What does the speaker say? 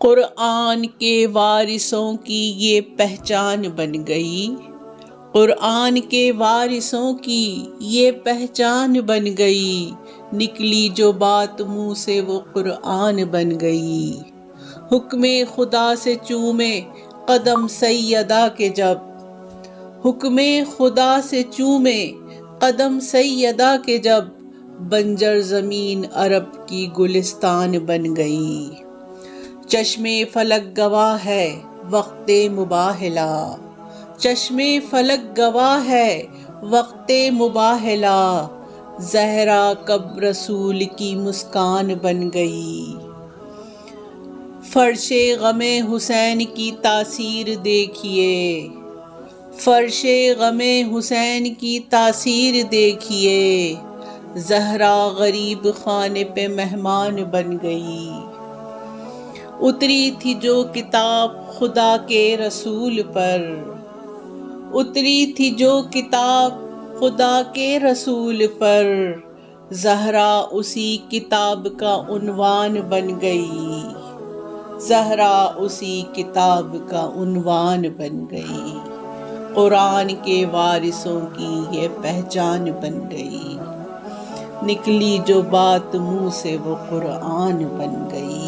قرآن کے وارثوں کی یہ پہچان بن گئی، قرآن کے وارثوں کی یہ پہچان بن گئی، نکلی جو بات منہ سے وہ قرآن بن گئی۔ حکم خدا سے چومے قدم سیدہ کے جب، حکم خدا سے چومے قدم سیدہ کے جب، بنجر زمین عرب کی گلستان بن گئی۔ چشم فلک گواہ ہے وقت مباہلہ، چشم فلک گواہ ہے وقت مباہلہ، زہرا کب رسول کی مسکان بن گئی۔ فرش غم حسین کی تاثیر دیکھیے، فرش غم حسین کی تاثیر دیکھیے، زہرا غریب خانے پہ مہمان بن گئی۔ اتری تھی جو کتاب خدا کے رسول پر، اتری تھی جو کتاب خدا کے رسول پر، زہرا اسی کتاب کا عنوان بن گئی، زہرا اسی کتاب کا عنوان بن گئی۔ قرآن کے وارثوں کی یہ پہچان بن گئی، نکلی جو بات منہ سے وہ قرآن بن گئی۔